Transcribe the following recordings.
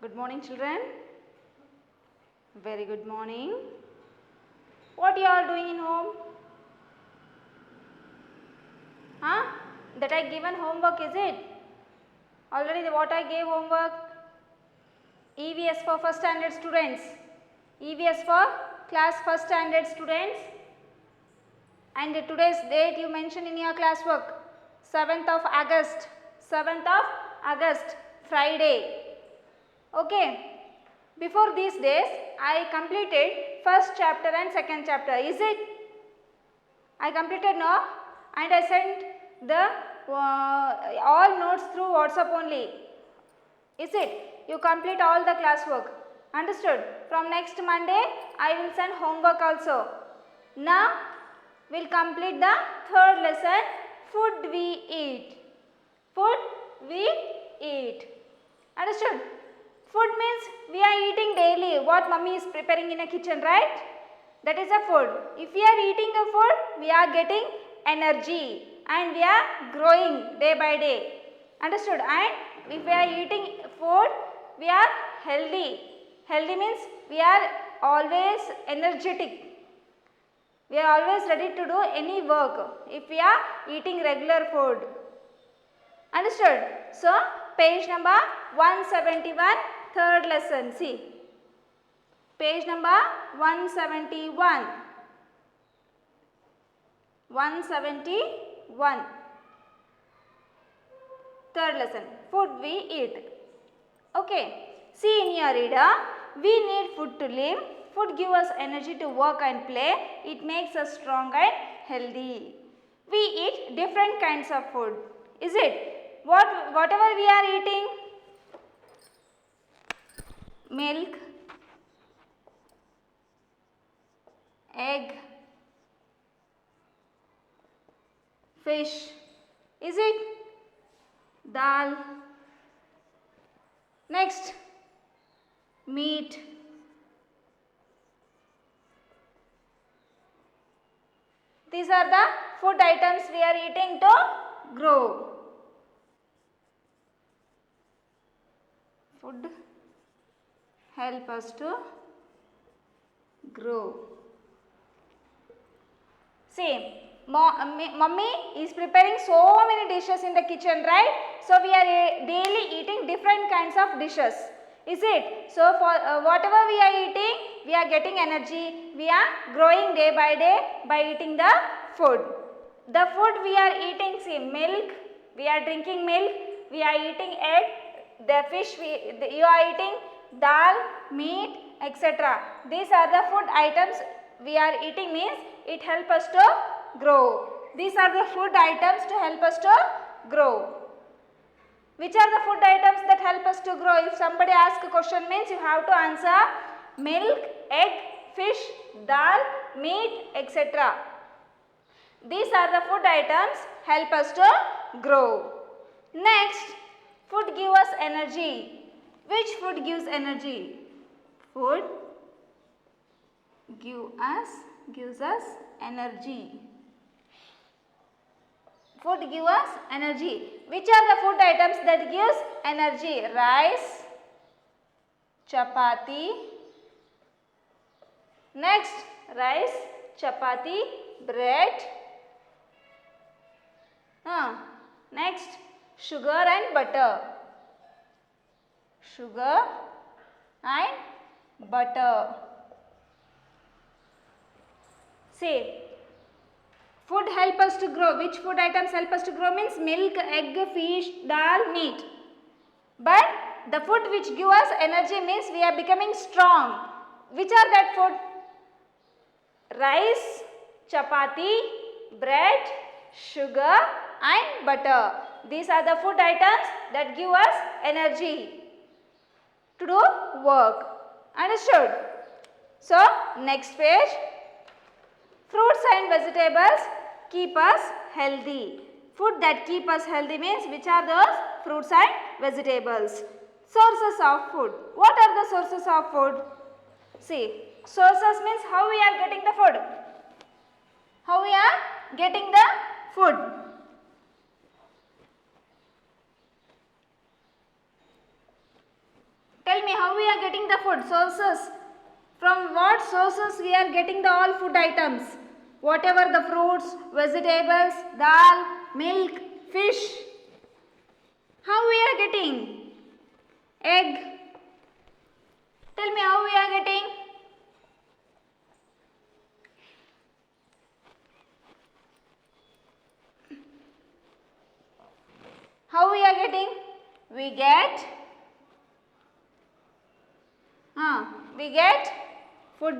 Good morning, children. Very good morning. What you all doing in home? Huh? That I given homework, is it? Already what I gave homework? EVS for first standard students. EVS for class first standard students. And today's date you mentioned in your classwork. 7th of August. 7th of August, Friday. Okay. Before these days, I completed first chapter and second chapter. Is it? I completed now, and I sent the all notes through WhatsApp only. Is it? You complete all the classwork. Understood? From next Monday, I will send homework also. Now, we will complete the third lesson, food we eat. Food we eat. Understood? Food means we are eating daily what mummy is preparing in a kitchen, right? That is a food. If we are eating the food, we are getting energy and we are growing day by day. Understood? And if we are eating food, we are healthy. Healthy means we are always energetic. We are always ready to do any work if we are eating regular food. Understood? So, page number 171, third lesson. See, page number 171. 171. Third lesson, food we eat. Okay. See in your reader, we need food to live. Food gives us energy to work and play. It makes us strong and healthy. We eat different kinds of food. Is it? Whatever we are eating, milk, egg, fish, is it? Dal, next meat, these are the food items we are eating to grow. Food help us to grow. See, mummy is preparing so many dishes in the kitchen, right? So, we are daily eating different kinds of dishes. Is it? So, for whatever we are eating, we are getting energy. We are growing day by eating the food. The food we are eating, see, milk, we are drinking milk, we are eating egg, the fish, you are eating dal, meat, etc. These are the food items we are eating, means it helps us to grow. These are the food items to help us to grow. Which are the food items that help us to grow? If somebody asks a question, means you have to answer milk, egg, fish, dal, meat, etc. These are the food items help us to grow. Next, food gives us energy. Which food gives energy? Food gives us energy. Food gives us energy. Which are the food items that gives energy? Rice, chapati. Next, rice, chapati, bread. Next, sugar and butter. Sugar and butter. See, food help us to grow. Which food items help us to grow means milk, egg, fish, dal, meat. But the food which give us energy means we are becoming strong. Which are that food? Rice, chapati, bread, sugar and butter. These are the food items that give us energy to do work. Understood? So, next page. Fruits and vegetables keep us healthy. Food that keep us healthy means which are those fruits and vegetables. Sources of food. What are the sources of food? See, sources means how we are getting the food. How we are getting the food. Tell me how we are getting the food sources. From what sources we are getting the all food items? Whatever the fruits, vegetables, dal, milk, fish. How we are getting? Egg. Tell me how we are getting? How we are getting? We get food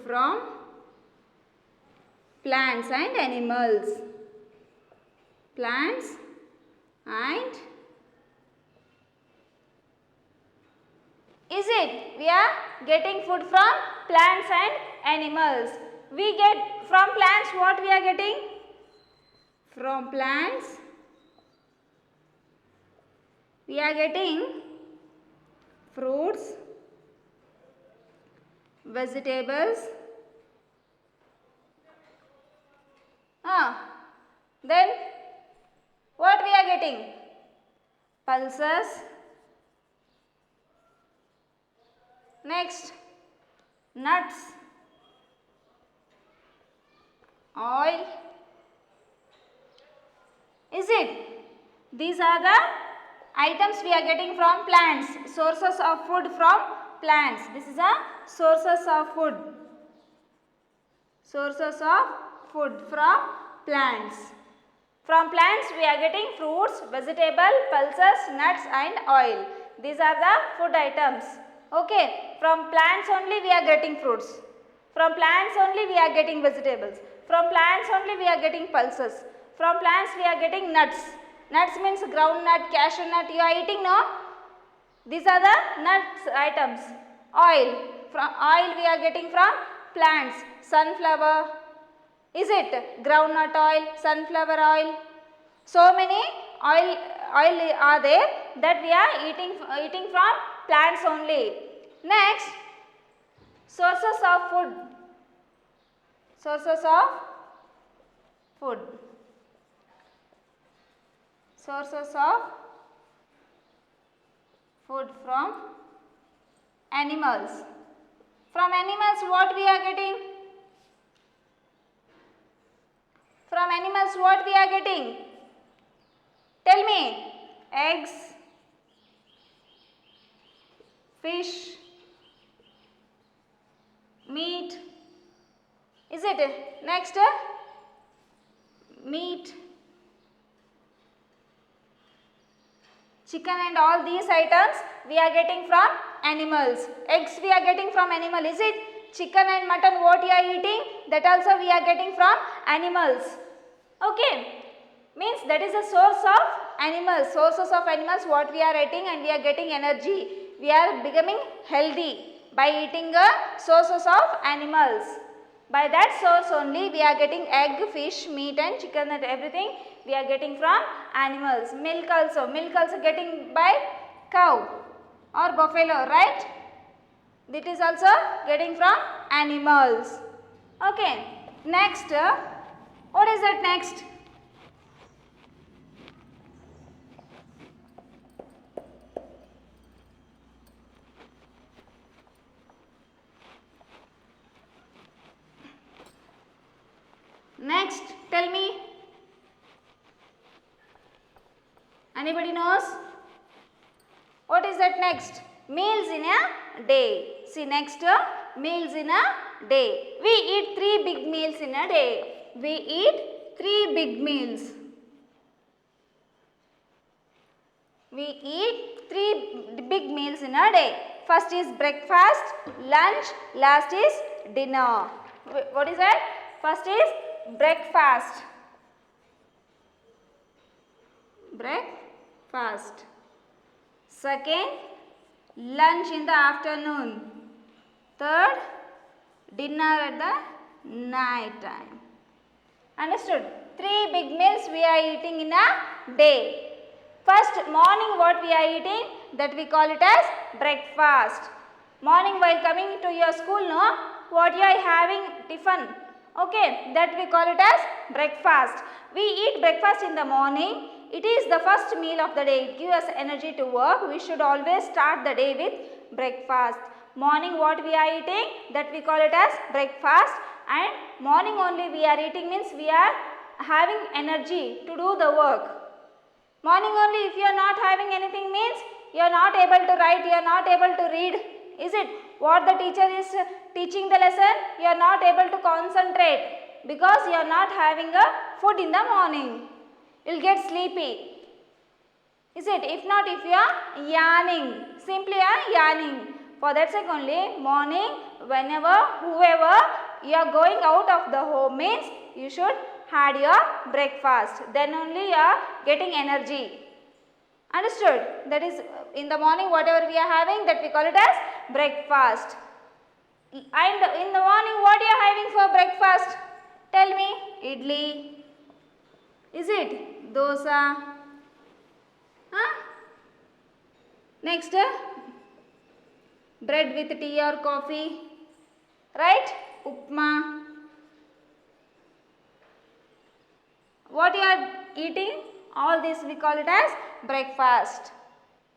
from plants and animals. Plants and is it? We are getting food from plants and animals. We get from plants what we are getting? From plants we are getting fruits, vegetables, then what we are getting? Pulses, next nuts, oil. Is it? These are the items we are getting from plants, sources of food from plants. This is a sources of food. Sources of food from plants. From plants we are getting fruits, vegetable, pulses, nuts and oil. These are the food items. Okay. From plants only we are getting fruits. From plants only we are getting vegetables. From plants only we are getting pulses. From plants we are getting nuts. Nuts means groundnut, cashew nut. You are eating, no? These are the nuts items. Oil. From oil we are getting from plants. Sunflower. Is it? Groundnut oil, sunflower oil. So many oil are there that we are eating from plants only. Next, sources of food. Sources of food. Sources of food from animals. From animals what we are getting? From animals what we are getting? Tell me. Eggs, fish, meat. Is it? Next, meat, chicken and all these items we are getting from animals. Eggs we are getting from animal. Is it? Chicken and mutton what you are eating, that also we are getting from animals. Okay. Means that is a source of animals. Sources of animals what we are eating and we are getting energy. We are becoming healthy by eating sources of animals. By that source only we are getting egg, fish, meat and chicken and everything we are getting from animals. Milk also getting by cow or buffalo, right? That is also getting from animals. Okay. Next, what is that next? Next, tell me. Anybody knows? What is that next? Meals in a day. See next, meals in a day. We eat 3 big meals in a day. We eat 3 big meals. We eat 3 big meals in a day. First is breakfast, lunch, last is dinner. What is that? First is breakfast. Breakfast. Second, lunch in the afternoon. Third, dinner at the night time. Understood? 3 big meals we are eating in a day. First, morning what we are eating, that we call it as breakfast. Morning while coming to your school, no, what you are having tiffin. Okay, that we call it as breakfast. We eat breakfast in the morning. It is the first meal of the day. It gives us energy to work. We should always start the day with breakfast. Morning what we are eating, that we call it as breakfast, and morning only we are eating means we are having energy to do the work. Morning only if you are not having anything means you are not able to write, you are not able to read. Is it? What the teacher is teaching the lesson, you are not able to concentrate because you are not having a food in the morning. You will get sleepy. Is it? If not, if you are yarning, simply you are yarning. For that sake only, morning, whenever, whoever you are going out of the home means you should have your breakfast. Then only you are getting energy. Understood? That is, in the morning whatever we are having, that we call it as breakfast. And in the morning what you are having for breakfast? Tell me. Idli. Is it? Dosa. Huh? Next, bread with tea or coffee, right? Upma. What you are eating? All this we call it as breakfast.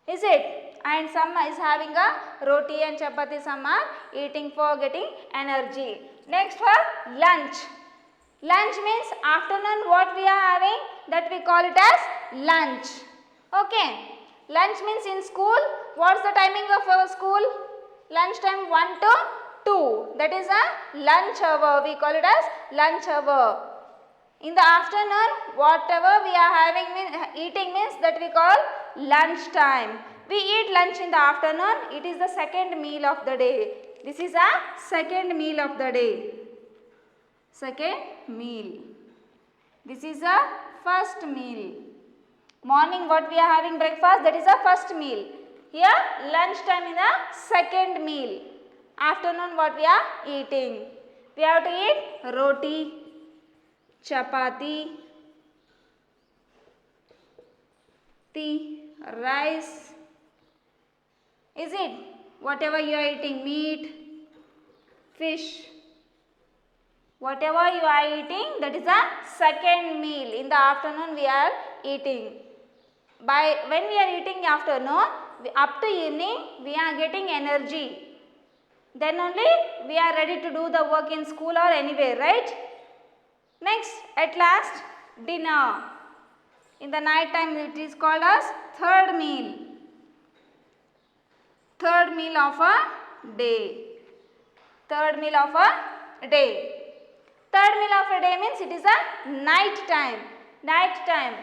Is it? And some is having a roti and chapati, some are eating for getting energy. Next for lunch. Lunch means afternoon what we are having, that we call it as lunch. Okay. Lunch means in school, what's the timing of our school? Lunch time 1 to 2. That is a lunch hour. We call it as lunch hour. In the afternoon, whatever we are having eating means that we call lunch time. We eat lunch in the afternoon. It is the second meal of the day. This is a second meal of the day. Second meal. This is a first meal. Morning what we are having breakfast, that is a first meal. Here lunch time is a second meal. Afternoon what we are eating. We have to eat roti, chapati, tea, rice. Is it? Whatever you are eating, meat, fish. Whatever you are eating, that is a second meal. In the afternoon we are eating. When we are eating afternoon, up to evening we are getting energy. Then only we are ready to do the work in school or anywhere, right? Next, at last, dinner. In the night time it is called as third meal. Third meal of a day. Third meal of a day. Third meal of a day means it is a night time. Night time.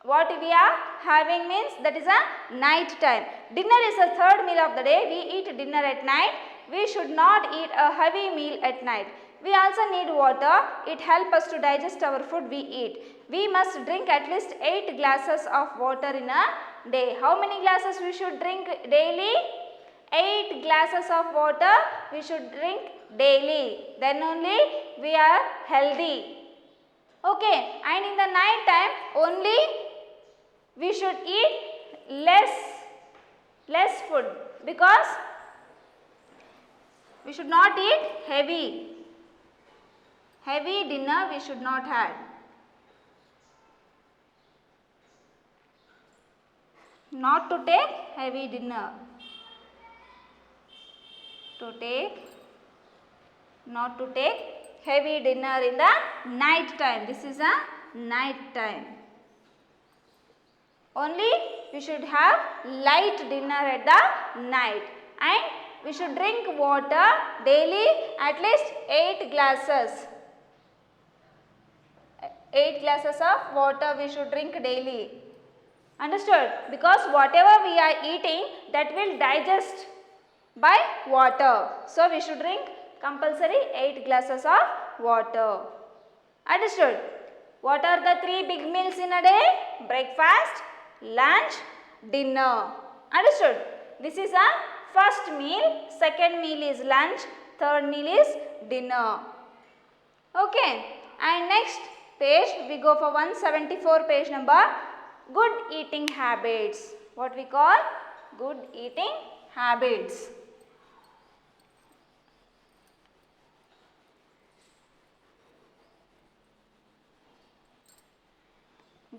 What we are having means that is a night time. Dinner is the third meal of the day. We eat dinner at night. We should not eat a heavy meal at night. We also need water. It helps us to digest our food we eat. We must drink at least 8 glasses of water in a day. How many glasses we should drink daily? 8 glasses of water we should drink daily. Then only we are healthy. Okay, and in the night time only we should eat less food, because we should not eat heavy dinner we should not have. Not to take heavy dinner. Not to take heavy dinner in the night time. This is a night time. Only we should have light dinner at the night, and we should drink water daily at least 8 glasses. 8 glasses of water we should drink daily. Understood? Because whatever we are eating, that will digest by water. So we should drink compulsory 8 glasses of water. Understood? What are the 3 big meals in a day? Breakfast, lunch, dinner. Understood? This is a first meal, second meal is lunch, third meal is dinner. Okay, and next page we go for 174 page number, good eating habits. What we call good eating habits.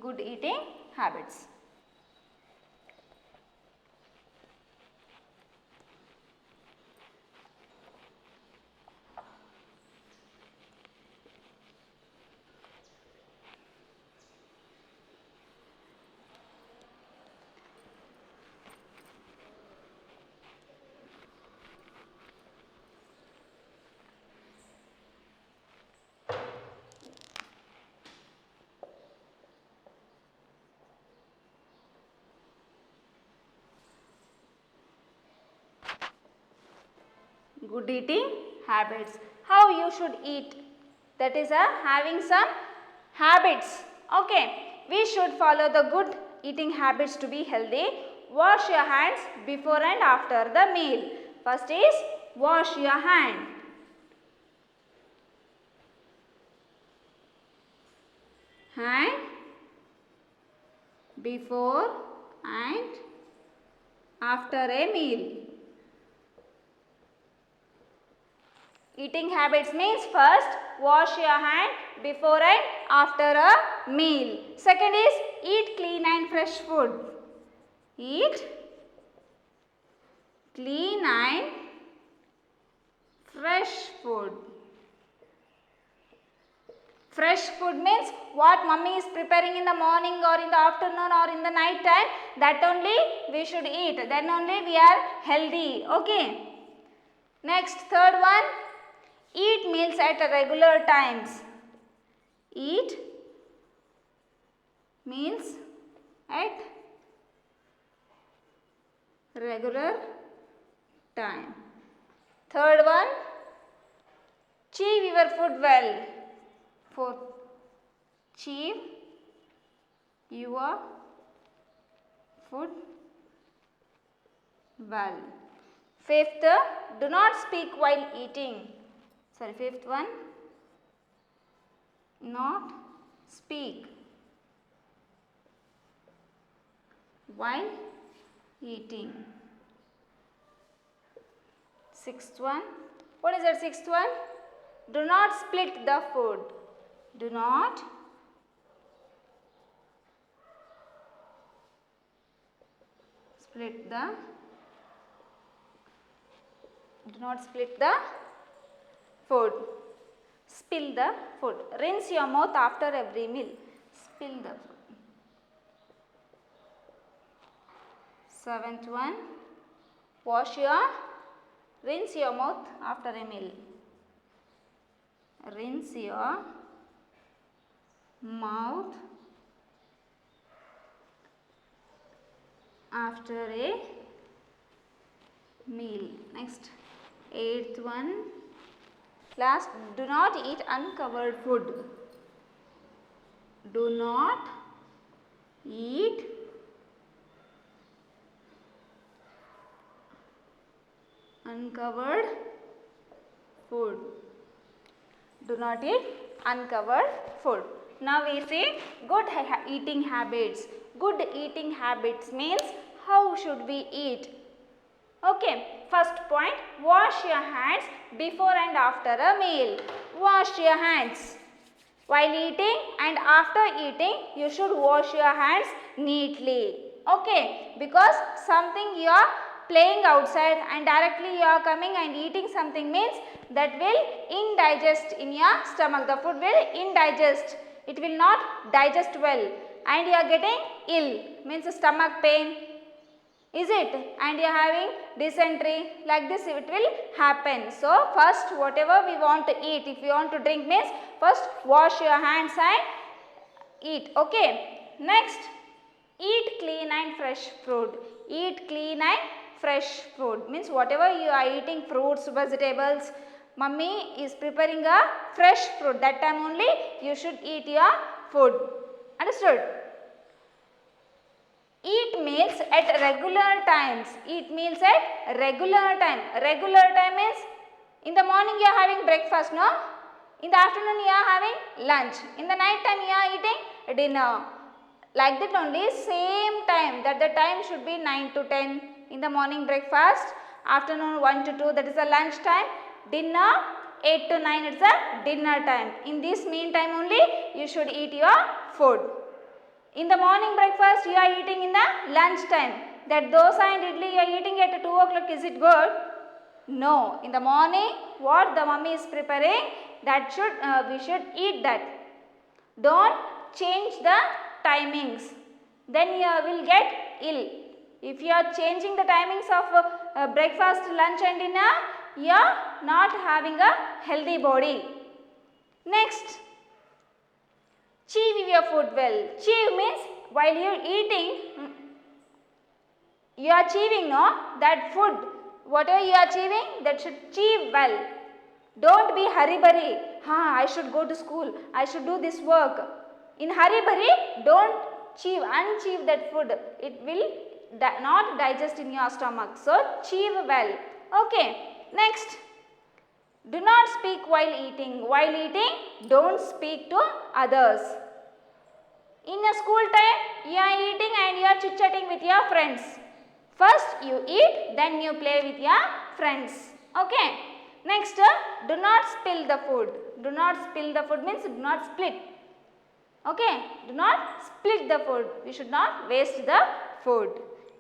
good eating habits. Good eating habits. How you should eat? That is having some habits. Okay. We should follow the good eating habits to be healthy. Wash your hands before and after the meal. First is wash your hand. Hand before and after a meal. Eating habits means first wash your hand before and after a meal. Second is eat clean and fresh food. Eat clean and fresh food. Fresh food means what mummy is preparing in the morning or in the afternoon or in the night time, that only we should eat. Then only we are healthy. Okay. Next, third one. Eat meals at regular times. Eat meals at regular time. Third one, chew your food well. Fourth, chew your food well. Fifth, do not speak while eating. Sorry, fifth one, not speak while eating. Sixth one, what is that sixth one? Do not split the food. Do not split the food. Spill the food. Rinse your mouth after every meal. Spill the food. Seventh one, rinse your mouth after a meal. Rinse your mouth after a meal. Next, eighth one, last, do not eat uncovered food. Do not eat uncovered food. Do not eat uncovered food. Now we see good eating habits. Good eating habits means how should we eat? Okay, first point, wash your hands before and after a meal. Wash your hands. While eating and after eating, you should wash your hands neatly. Okay, because something you are playing outside and directly you are coming and eating something means that will indigest in your stomach. The food will indigest. It will not digest well and you are getting ill, means stomach pain. Is it? And you are having dysentery, like this it will happen. So, first whatever we want to eat, if you want to drink means first wash your hands and eat. Okay. Next, eat clean and fresh food. Eat clean and fresh food means whatever you are eating, fruits, vegetables, mummy is preparing a fresh fruit, that time only you should eat your food. Understood? Eat meals at regular times. Eat meals at regular time. Regular time means in the morning you are having breakfast, no? In the afternoon you are having lunch. In the night time you are eating dinner. Like that only, same time, that the time should be 9 to 10. In the morning breakfast, afternoon 1 to 2, that is the lunch time. Dinner 8 to 9, it is a dinner time. In this meantime only you should eat your food. In the morning breakfast you are eating in the lunch time. That dosa and idli you are eating at 2 o'clock, is it good? No. In the morning what the mummy is preparing, that we should eat that. Don't change the timings, then you will get ill. If you are changing the timings of breakfast, lunch and dinner, you are not having a healthy body. Next, chew your food well. Chew means while you are eating, you are chewing, no? That food, whatever you are chewing, that should chew well. Don't be hurry-burry. I should go to school, I should do this work. In hurry-burry, don't unchew that food. It will not digest in your stomach. So, chew well. Okay. Next, do not speak while eating. While eating, don't speak to others. In a school time, you are eating and you are chit-chatting with your friends. First you eat, then you play with your friends. Okay. Next, do not spill the food. Do not spill the food means do not split. Okay. Do not split the food. We should not waste the food.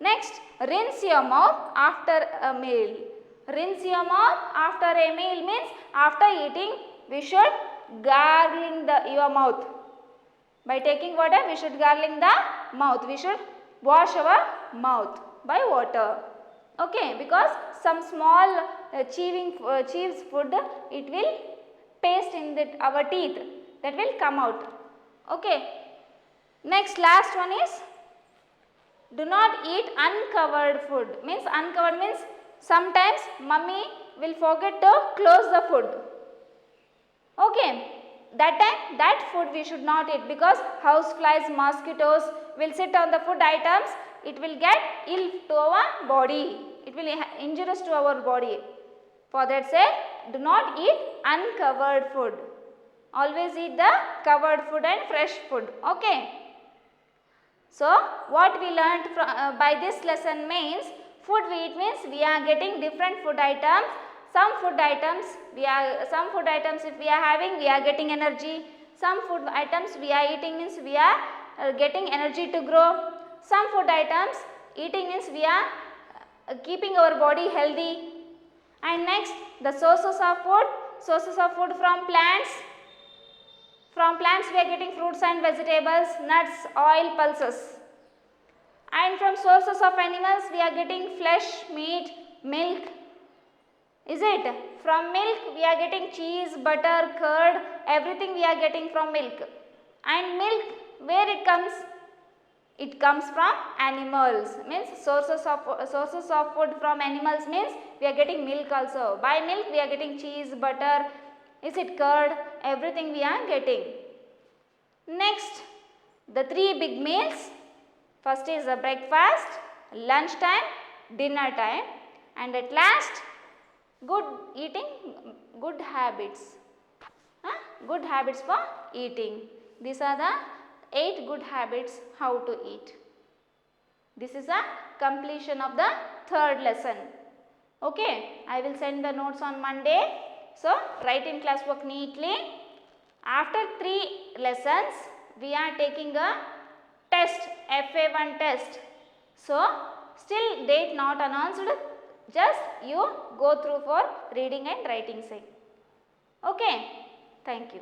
Next, rinse your mouth after a meal. Rinse your mouth after a meal means after eating we should gargling your mouth. By taking water we should gargling the mouth. We should wash our mouth by water. Okay, because some small chews food, it will paste in our teeth, that will come out. Okay. Next, last one is, do not eat uncovered food. Means uncovered means sometimes mummy will forget to close the food. Okay. That time that food we should not eat, because house flies, mosquitoes will sit on the food items. It will get ill to our body. It will injurious to our body. For that sake, do not eat uncovered food. Always eat the covered food and fresh food. Okay. So, what we learnt from, by this lesson means, food we eat means we are getting different food items. Some food items if we are having, we are getting energy. Some food items we are eating means we are getting energy to grow. Some food items eating means we are keeping our body healthy. And next, the sources of food from plants. From plants we are getting fruits and vegetables, nuts, oil, pulses. And from sources of animals we are getting flesh, meat, milk. Is it? From milk we are getting cheese, butter, curd, everything we are getting from milk. And milk, where it comes? It comes from animals. Means sources of food from animals means we are getting milk also. By milk we are getting cheese, butter, is it curd, everything we are getting. Next, the three big meals. First is the breakfast, lunch time, dinner time, and at last good eating, good habits. Good habits for eating. These are the 8 good habits how to eat. This is a completion of the third lesson. Okay, I will send the notes on Monday. So, write in classwork neatly. After 3 lessons, we are taking a test, FA1 test. So, still date not announced, just you go through for reading and writing side. Okay, thank you.